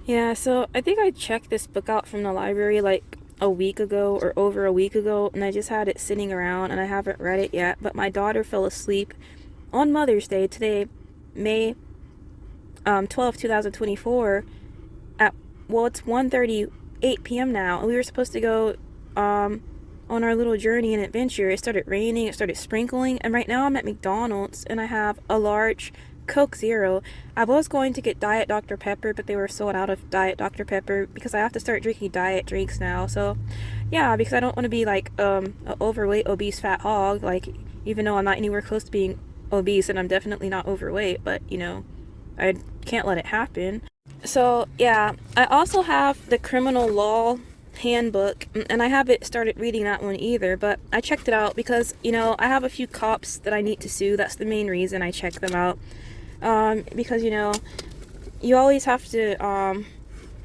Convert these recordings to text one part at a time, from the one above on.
Yeah, so I think I checked this book out from the library like a week ago or over a week ago, and I just had it sitting around and I haven't read it yet. But my daughter fell asleep on Mother's Day today, May 12th, 2024, at, well, it's 1:38 p.m. now, and we were supposed to go um, on our little journey and adventure. It started raining, it started sprinkling, and right now I'm at McDonald's and I have a large Coke Zero. I was going to get Diet Dr. Pepper, but they were sold out of Diet Dr. Pepper because I have to start drinking diet drinks now. So, yeah, because I don't want to be like an overweight, obese, fat hog. Like, even though I'm not anywhere close to being obese, and I'm definitely not overweight, but I can't let it happen. So, yeah, I also have the criminal law handbook, and I haven't started reading that one either, but I checked it out because, I have a few cops that I need to sue. That's the main reason I check them out. Because, you always have to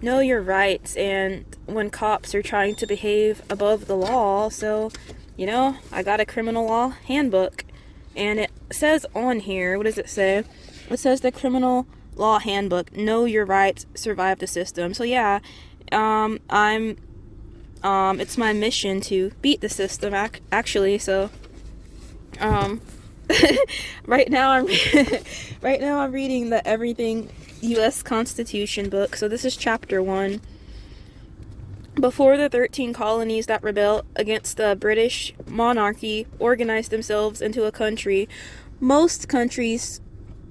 know your rights, and when cops are trying to behave above the law. So, I got a criminal law handbook, and it says on here, what does it say? It says the criminal law handbook, know your rights, survive the system. So yeah, I'm it's my mission to beat the system actually. So um right now I'm right now I'm reading the Everything US Constitution book. So this is chapter 1. Before the 13 colonies that rebelled against the British monarchy organized themselves into a country, most countries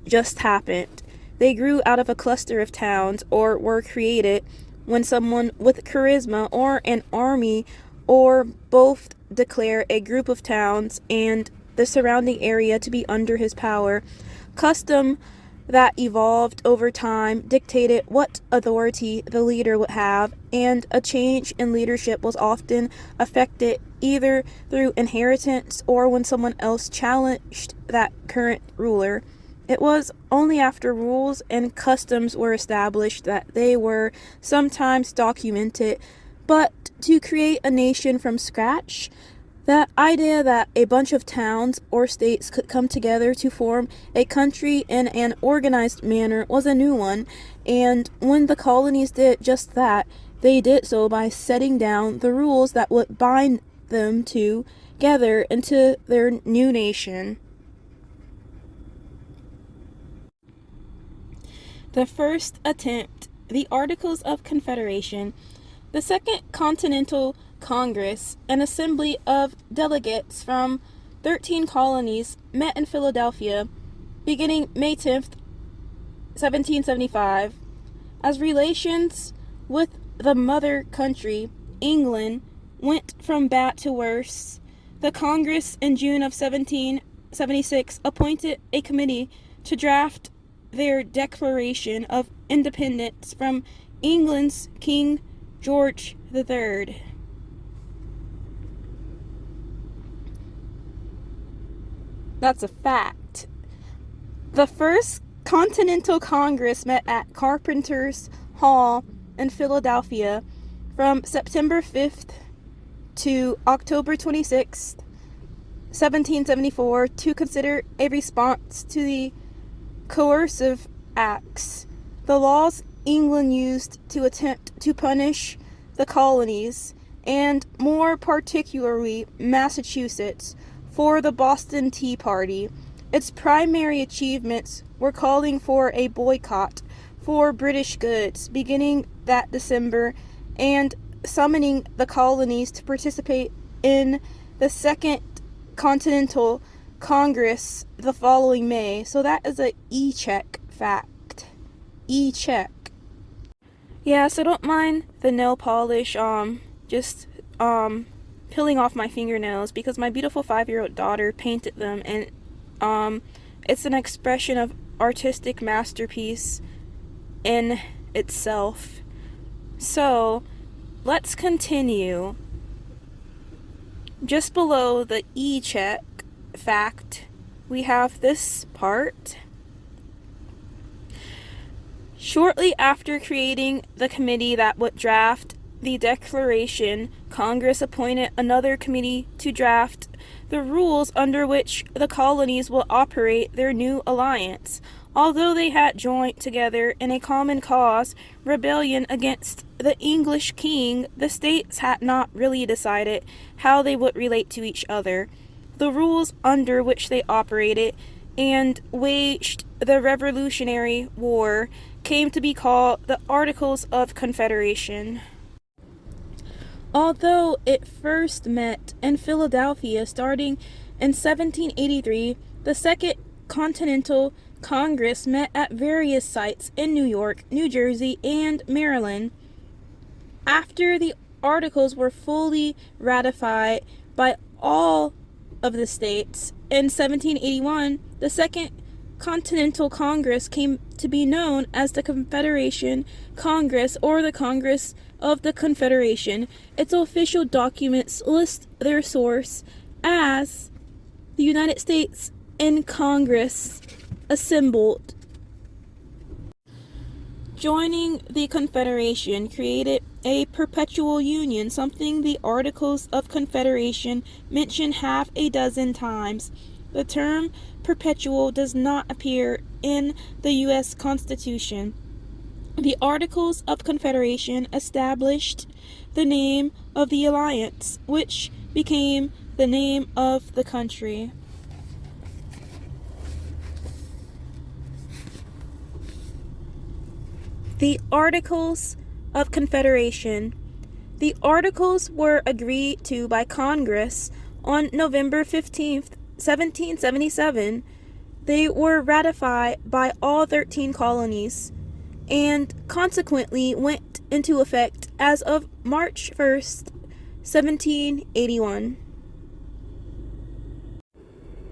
just happened. They grew out of a cluster of towns or were created when someone with charisma or an army or both declare a group of towns and the surrounding area to be under his power. Custom that evolved over time dictated what authority the leader would have, and a change in leadership was often affected either through inheritance or when someone else challenged that current ruler. It was only after rules and customs were established that they were sometimes documented, but to create a nation from scratch, the idea that a bunch of towns or states could come together to form a country in an organized manner was a new one, and when the colonies did just that, they did so by setting down the rules that would bind them together into their new nation. The first attempt, the Articles of Confederation, the Second Continental Congress, an assembly of delegates from 13 colonies, met in Philadelphia beginning May 10th, 1775. As relations with the mother country, England, went from bad to worse, the Congress in June of 1776 appointed a committee to draft their Declaration of Independence from England's King George III. That's a fact. The First Continental Congress met at Carpenter's Hall in Philadelphia from September 5th to October 26th, 1774, to consider a response to the coercive acts, the laws England used to attempt to punish the colonies, and more particularly Massachusetts, for the Boston Tea Party. Its primary achievements were calling for a boycott for British goods beginning that December and summoning the colonies to participate in the Second Continental Congress the following May. So that is a e-check fact. E-check. Yeah, so don't mind the nail polish just peeling off my fingernails because my beautiful 5-year-old daughter painted them, and it's an expression of artistic masterpiece in itself. So, let's continue. Just below the e-check fact, we have this part. Shortly after creating the committee that would draft the Declaration, Congress appointed another committee to draft the rules under which the colonies will operate their new alliance. Although they had joined together in a common cause, rebellion against the English king, the states had not really decided how they would relate to each other, the rules under which they operated, and waged the Revolutionary War came to be called the Articles of Confederation. Although it first met in Philadelphia starting in 1783, the Second Continental Congress met at various sites in New York, New Jersey, and Maryland. After the articles were fully ratified by all of the states in 1781, the Second Continental Congress came to be known as the Confederation Congress or the Congress of the Confederation. Its official documents list their source as the United States in Congress assembled. Joining the Confederation created a perpetual union, something the Articles of Confederation mention half a dozen times. The term perpetual does not appear in the U.S. Constitution. The Articles of Confederation established the name of the alliance, which became the name of the country. The Articles of Confederation. The Articles were agreed to by Congress on November 15th, 1777. They were ratified by all 13 colonies and consequently went into effect as of March 1st, 1781.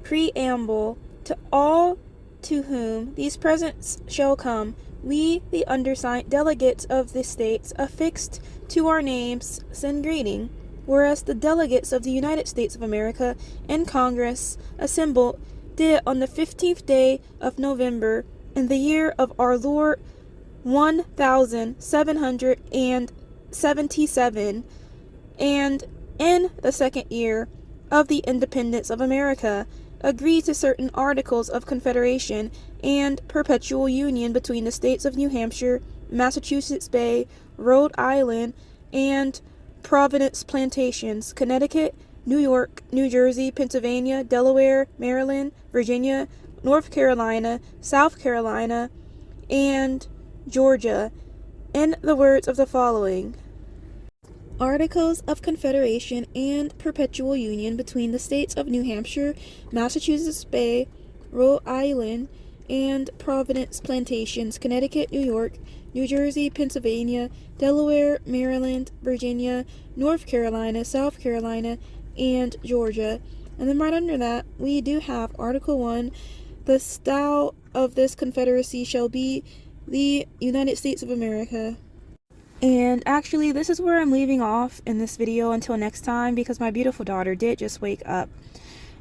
Preamble. To all to whom these presents shall come, we, the undersigned delegates of the states affixed to our names, send greeting. Whereas the delegates of the United States of America in Congress assembled did on the 15th day of November in the year of our Lord 1777, and in the second year of the independence of America, agree to certain articles of confederation and perpetual union between the states of New Hampshire, Massachusetts Bay, Rhode Island, and Providence Plantations, Connecticut, New York, New Jersey, Pennsylvania, Delaware, Maryland, Virginia, North Carolina, South Carolina, and Georgia, in the words of the following. Articles of Confederation and Perpetual Union between the states of New Hampshire, Massachusetts Bay, Rhode Island, and Providence Plantations, Connecticut, New York, New Jersey, Pennsylvania, Delaware, Maryland, Virginia, North Carolina, South Carolina, and Georgia. And then right under that, we do have Article 1. The style of this confederacy shall be the United States of America. And actually, this is where I'm leaving off in this video until next time, because my beautiful daughter did just wake up.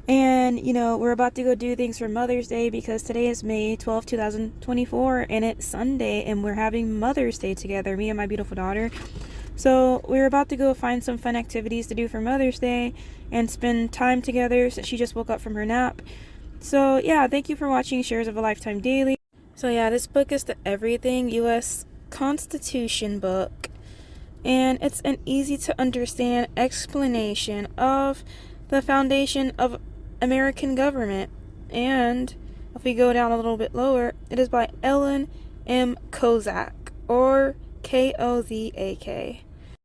And, we're about to go do things for Mother's Day, because today is May 12, 2024, and it's Sunday, and we're having Mother's Day together, me and my beautiful daughter. So we're about to go find some fun activities to do for Mother's Day and spend time together since she just woke up from her nap. So yeah, thank you for watching Shares of a Lifetime Daily. So yeah, this book is the Everything U.S. Constitution book, and it's an easy to understand explanation of the foundation of American government. And if we go down a little bit lower, it is by Ellen M. Kozak, or Kozak.